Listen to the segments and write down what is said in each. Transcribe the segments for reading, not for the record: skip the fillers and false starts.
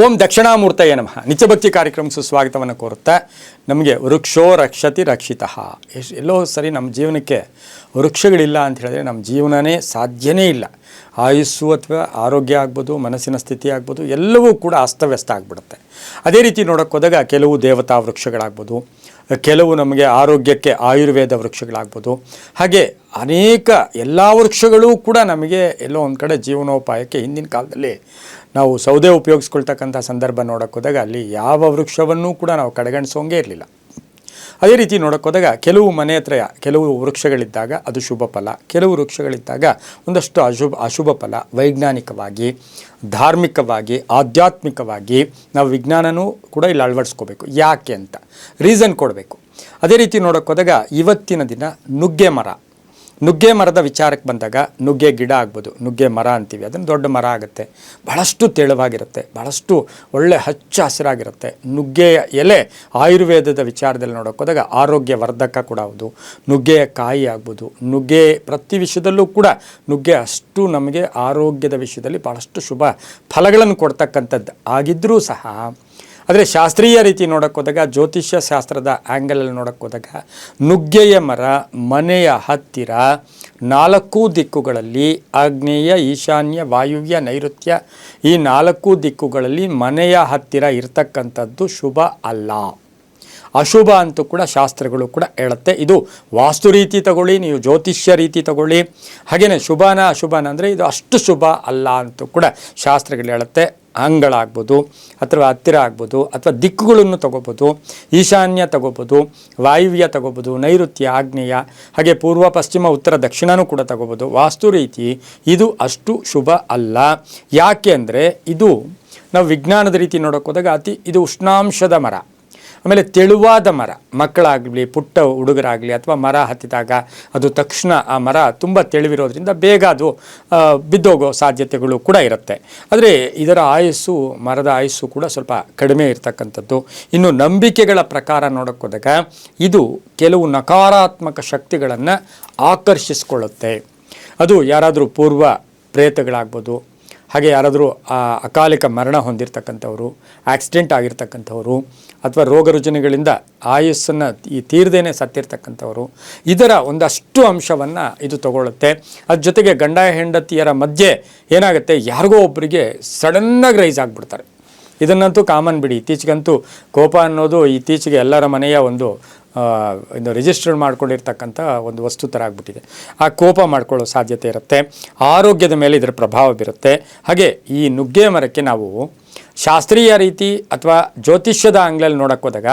ಓಂ ದಕ್ಷಿಣಾಮೂರ್ತಯೇ ನಮಃ. ನಿತ್ಯಭಕ್ತಿ ಕಾರ್ಯಕ್ರಮ ಸುಸ್ವಾಗತವನ್ನು ಕೋರುತ್ತಾ ನಮಗೆ ವೃಕ್ಷೋ ರಕ್ಷತಿ ರಕ್ಷಿತಃ. ಎಲ್ಲೋ ಸರಿ ನಮ್ಮ ಜೀವನಕ್ಕೆ ವೃಕ್ಷಗಳಿಲ್ಲ ಅಂತ ಹೇಳಿದ್ರೆ ನಮ್ಮ ಜೀವನನೇ ಸಾಧ್ಯನೇ ಇಲ್ಲ. ಆಯುಸ್ಸು ಅಥವಾ ಆರೋಗ್ಯ ಆಗ್ಬೋದು, ಮನಸ್ಸಿನ ಸ್ಥಿತಿ ಆಗ್ಬೋದು, ಎಲ್ಲವೂ ಕೂಡ ಅಸ್ತವ್ಯಸ್ತ ಆಗಿಬಿಡುತ್ತೆ. ಅದೇ ರೀತಿ ನೋಡೋಕ್ಕೆ ಹೋದಾಗ ಕೆಲವು ದೇವತಾ ವೃಕ್ಷಗಳಾಗ್ಬೋದು, ಕೆಲವು ನಮಗೆ ಆರೋಗ್ಯಕ್ಕೆ ಆಯುರ್ವೇದ ವೃಕ್ಷಗಳಾಗ್ಬೋದು, ಹಾಗೆ ಅನೇಕ ಎಲ್ಲ ವೃಕ್ಷಗಳೂ ಕೂಡ ನಮಗೆ ಎಲ್ಲೋ ಒಂದು ಕಡೆ ಜೀವನೋಪಾಯಕ್ಕೆ ಹಿಂದಿನ ಕಾಲದಲ್ಲಿ ನಾವು ಸೌದೆ ಉಪಯೋಗಿಸ್ಕೊಳ್ತಕ್ಕಂಥ ಸಂದರ್ಭ ನೋಡೋಕ್ಕೆ ಹೋದಾಗ ಅಲ್ಲಿ ಯಾವ ವೃಕ್ಷವನ್ನೂ ಕೂಡ ನಾವು ಕಡೆಗಣಿಸೋಂಗೇ ಇರಲಿಲ್ಲ. ಅದೇ ರೀತಿ ನೋಡೋಕ್ಕೆ ಹೋದಾಗ ಕೆಲವು ಮನೆ ಹತ್ರ ಕೆಲವು ವೃಕ್ಷಗಳಿದ್ದಾಗ ಅದು ಶುಭ ಫಲ, ಕೆಲವು ವೃಕ್ಷಗಳಿದ್ದಾಗ ಒಂದಷ್ಟು ಅಶುಭ ಫಲ. ವೈಜ್ಞಾನಿಕವಾಗಿ, ಧಾರ್ಮಿಕವಾಗಿ, ಆಧ್ಯಾತ್ಮಿಕವಾಗಿ ನಾವು ವಿಜ್ಞಾನನೂ ಕೂಡ ಇಲ್ಲಿ ಅಳವಡಿಸ್ಕೋಬೇಕು. ಯಾಕೆ ಅಂತ ರೀಸನ್ ಕೊಡಬೇಕು. ಅದೇ ರೀತಿ ನೋಡೋಕ್ಕೆ ಹೋದಾಗ ಇವತ್ತಿನ ದಿನ ನುಗ್ಗೆ ಮರದ ವಿಚಾರಕ್ಕೆ ಬಂದಾಗ ನುಗ್ಗೆ ಗಿಡ ಆಗ್ಬೋದು, ನುಗ್ಗೆ ಮರ ಅಂತೀವಿ, ಅದನ್ನು ದೊಡ್ಡ ಮರ ಆಗುತ್ತೆ, ಬಹಳಷ್ಟು ತೆಳುವಾಗಿರುತ್ತೆ, ಬಹಳಷ್ಟು ಒಳ್ಳೆ ಹಚ್ಚ ಹಸಿರಾಗಿರುತ್ತೆ. ನುಗ್ಗೆಯ ಎಲೆ ಆಯುರ್ವೇದದ ವಿಚಾರದಲ್ಲಿ ನೋಡೋಕೆ ಹೋದಾಗ ಆರೋಗ್ಯ ವರ್ಧಕ ಕೂಡ ಹೌದು. ನುಗ್ಗೆಯ ಕಾಯಿ ಆಗ್ಬೋದು, ನುಗ್ಗೆ ಪ್ರತಿ ವಿಷಯದಲ್ಲೂ ಕೂಡ ನುಗ್ಗೆ ಅಷ್ಟು ನಮಗೆ ಆರೋಗ್ಯದ ವಿಷಯದಲ್ಲಿ ಭಾಳಷ್ಟು ಶುಭ ಫಲಗಳನ್ನು ಕೊಡ್ತಕ್ಕಂಥದ್ದು ಆಗಿದ್ದರೂ ಸಹ, ಆದರೆ ಶಾಸ್ತ್ರೀಯ ರೀತಿ ನೋಡೋಕ್ಕೆ ಹೋದಾಗ, ಜ್ಯೋತಿಷ್ಯ ಶಾಸ್ತ್ರದ ಆ್ಯಂಗಲಲ್ಲಿ ನೋಡೋಕ್ಕೆ ಹೋದಾಗ ನುಗ್ಗೆಯ ಮರ ಮನೆಯ ಹತ್ತಿರ 4 ದಿಕ್ಕುಗಳಲ್ಲಿ ಆಗ್ನೇಯ, ಈಶಾನ್ಯ, ವಾಯುವ್ಯ, ನೈಋತ್ಯ, ಈ 4 ದಿಕ್ಕುಗಳಲ್ಲಿ ಮನೆಯ ಹತ್ತಿರ ಇರ್ತಕ್ಕಂಥದ್ದು ಶುಭ ಅಲ್ಲ, ಅಶುಭ ಅಂತೂ ಕೂಡ ಶಾಸ್ತ್ರಗಳು ಕೂಡ ಹೇಳುತ್ತೆ. ಇದು ವಾಸ್ತು ರೀತಿ ತಗೊಳ್ಳಿ, ನೀವು ಜ್ಯೋತಿಷ್ಯ ರೀತಿ ತಗೊಳ್ಳಿ, ಹಾಗೆಯೇ ಶುಭನ ಅಶುಭನ ಅಂದರೆ ಇದು ಅಷ್ಟು ಶುಭ ಅಲ್ಲ ಅಂತೂ ಕೂಡ ಶಾಸ್ತ್ರಗಳು ಹೇಳುತ್ತೆ. ಅಂಗಳಾಗ್ಬೋದು, ಅಥವಾ ಹತ್ತಿರ ಆಗ್ಬೋದು, ಅಥವಾ ದಿಕ್ಕುಗಳನ್ನು ತಗೋಬೋದು, ಈಶಾನ್ಯ ತಗೋಬೋದು, ವಾಯುವ್ಯ ತಗೋಬೋದು, ನೈಋತ್ಯ, ಆಗ್ನೇಯ, ಹಾಗೆ ಪೂರ್ವ, ಪಶ್ಚಿಮ, ಉತ್ತರ, ದಕ್ಷಿಣನೂ ಕೂಡ ತಗೋಬೋದು. ವಾಸ್ತು ರೀತಿ ಇದು ಅಷ್ಟು ಶುಭ ಅಲ್ಲ. ಯಾಕೆ ಅಂದರೆ ಇದು ನಾವು ವಿಜ್ಞಾನದ ರೀತಿ ನೋಡೋಕೆ ಹೋದಾಗ ಇದು ಉಷ್ಣಾಂಶದ ಮರ, ಆಮೇಲೆ ತೆಳುವಾದ ಮರ. ಮಕ್ಕಳಾಗಲಿ, ಪುಟ್ಟ ಹುಡುಗರಾಗಲಿ ಅಥವಾ ಮರ ಹತ್ತಿದಾಗ ಅದು ತಕ್ಷಣ ಆ ಮರ ತುಂಬ ತೆಳುವಿರೋದ್ರಿಂದ ಬೇಗ ಅದು ಬಿದ್ದೋಗೋ ಸಾಧ್ಯತೆಗಳು ಕೂಡ ಇರುತ್ತೆ. ಆದರೆ ಇದರ ಮರದ ಆಯುಸ್ಸು ಕೂಡ ಸ್ವಲ್ಪ ಕಡಿಮೆ ಇರತಕ್ಕಂಥದ್ದು. ಇನ್ನು ನಂಬಿಕೆಗಳ ಪ್ರಕಾರ ನೋಡೋಕ್ಕೆ ಹೋದಾಗ ಇದು ಕೆಲವು ನಕಾರಾತ್ಮಕ ಶಕ್ತಿಗಳನ್ನು ಆಕರ್ಷಿಸ್ಕೊಳ್ಳುತ್ತೆ. ಅದು ಯಾರಾದರೂ ಪೂರ್ವ ಪ್ರೇತಗಳಾಗ್ಬೋದು, ಹಾಗೆ ಯಾರಾದರೂ ಅಕಾಲಿಕ ಮರಣ ಹೊಂದಿರತಕ್ಕಂಥವ್ರು, ಆಕ್ಸಿಡೆಂಟ್ ಆಗಿರ್ತಕ್ಕಂಥವ್ರು, ಅಥವಾ ರೋಗ ರುಜಿನಗಳಿಂದ ಆಯುಸ್ಸನ್ನು ತೀರದೇನೆ ಸತ್ತಿರ್ತಕ್ಕಂಥವ್ರು, ಇದರ ಒಂದಷ್ಟು ಅಂಶವನ್ನು ಇದು ತಗೊಳ್ಳುತ್ತೆ. ಅದ್ರ ಜೊತೆಗೆ ಗಂಡ ಹೆಂಡತಿಯರ ಮಧ್ಯೆ ಏನಾಗುತ್ತೆ, ಯಾರಿಗೋ ಒಬ್ಬರಿಗೆ ಸಡನ್ನಾಗಿ ರೈಸ್ ಆಗಿಬಿಡ್ತಾರೆ. ಇದನ್ನಂತೂ ಕಾಮನ್ ಬಿಡಿ. ಇತ್ತೀಚೆಗಂತೂ ಕೋಪ ಅನ್ನೋದು ಇತ್ತೀಚೆಗೆ ಎಲ್ಲರ ಮನೆಯ ಒಂದು ರಿಜಿಸ್ಟರ್ ಮಾಡ್ಕೊಂಡಿರ್ತಕ್ಕಂಥ ಒಂದು ವಸ್ತು ಥರ ಆಗಿಬಿಟ್ಟಿದೆ. ಆ ಕೋಪ ಮಾಡ್ಕೊಳ್ಳೋ ಸಾಧ್ಯತೆ ಇರುತ್ತೆ. ಆರೋಗ್ಯದ ಮೇಲೆ ಇದರ ಪ್ರಭಾವ ಬೀರುತ್ತೆ. ಹಾಗೆ ಈ ನುಗ್ಗೆ ಮರಕ್ಕೆ ನಾವು ಶಾಸ್ತ್ರೀಯ ರೀತಿ ಅಥವಾ ಜ್ಯೋತಿಷ್ಯದ ಆಂಗ್ಲಲ್ಲಿ ನೋಡೋಕ್ಕೆ ಹೋದಾಗ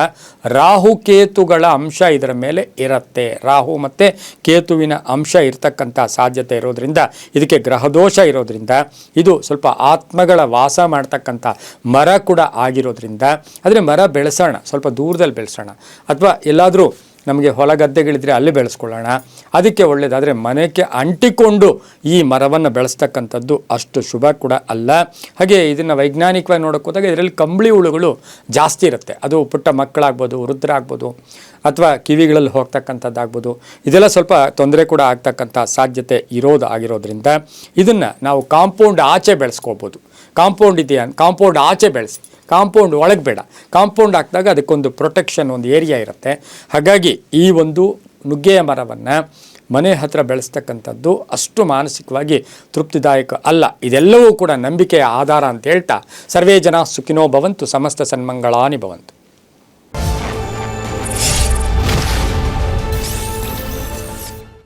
ರಾಹು ಕೇತುಗಳ ಅಂಶ ಇದರ ಮೇಲೆ ಇರುತ್ತೆ. ರಾಹು ಮತ್ತು ಕೇತುವಿನ ಅಂಶ ಇರತಕ್ಕಂಥ ಸಾಧ್ಯತೆ ಇರೋದ್ರಿಂದ, ಇದಕ್ಕೆ ಗ್ರಹದೋಷ ಇರೋದ್ರಿಂದ, ಇದು ಸ್ವಲ್ಪ ಆತ್ಮಗಳ ವಾಸ ಮಾಡ್ತಕ್ಕಂಥ ಮರ ಕೂಡ ಆಗಿರೋದ್ರಿಂದ, ಆದರೆ ಮರ ಬೆಳೆಸೋಣ, ಸ್ವಲ್ಪ ದೂರದಲ್ಲಿ ಬೆಳೆಸೋಣ, ಅಥವಾ ಎಲ್ಲಾದರೂ ನಮಗೆ ಹೊಲ ಗದ್ದೆಗಳಿದ್ರೆ ಅಲ್ಲಿ ಬೆಳೆಸ್ಕೊಳ್ಳೋಣ, ಅದಕ್ಕೆ ಒಳ್ಳೆಯದಾದರೆ ಮನೆಗೆ ಅಂಟಿಕೊಂಡು ಈ ಮರವನ್ನು ಬೆಳೆಸ್ತಕ್ಕಂಥದ್ದು ಅಷ್ಟು ಶುಭ ಕೂಡ ಅಲ್ಲ. ಹಾಗೆ ಇದನ್ನು ವೈಜ್ಞಾನಿಕವಾಗಿ ನೋಡೋಕೆ ಹೋದಾಗ ಇದರಲ್ಲಿ ಕಂಬಳಿ ಹುಳುಗಳು ಜಾಸ್ತಿ ಇರುತ್ತೆ. ಅದು ಪುಟ್ಟ ಮಕ್ಕಳಾಗ್ಬೋದು, ವೃದ್ಧರ ಆಗ್ಬೋದು, ಅಥವಾ ಕಿವಿಗಳಲ್ಲಿ ಹೋಗ್ತಕ್ಕಂಥದ್ದಾಗ್ಬೋದು, ಇದೆಲ್ಲ ಸ್ವಲ್ಪ ತೊಂದರೆ ಕೂಡ ಆಗ್ತಕ್ಕಂಥ ಸಾಧ್ಯತೆ ಆಗಿರೋದ್ರಿಂದ ಇದನ್ನು ನಾವು ಕಾಂಪೌಂಡ್ ಆಚೆ ಬೆಳೆಸ್ಕೋಬೋದು. ಕಾಂಪೌಂಡ್ ಇದೆಯಾ, ಕಾಂಪೌಂಡ್ ಆಚೆ ಬೆಳೆಸಿ, ಕಾಂಪೌಂಡ್ ಒಳಗೆ ಬೇಡ. ಕಾಂಪೌಂಡ್ ಹಾಕಿದಾಗ ಅದಕ್ಕೊಂದು ಪ್ರೊಟೆಕ್ಷನ್, ಒಂದು ಏರಿಯಾ ಇರುತ್ತೆ. ಹಾಗಾಗಿ ಈ ಒಂದು ನುಗ್ಗೆಯ ಮರವನ್ನು ಮನೆ ಹತ್ತಿರ ಬೆಳೆಸ್ತಕ್ಕಂಥದ್ದು ಅಷ್ಟು ಮಾನಸಿಕವಾಗಿ ತೃಪ್ತಿದಾಯಕ ಅಲ್ಲ. ಇದೆಲ್ಲವೂ ಕೂಡ ನಂಬಿಕೆಯ ಆಧಾರ ಅಂತ ಹೇಳ್ತಾ, ಸರ್ವೇ ಜನ ಸುಖಿನೋ ಭವಂತು, ಸಮಸ್ತ ಸನ್ಮಂಗಳಾನಿ ಭವಂತು.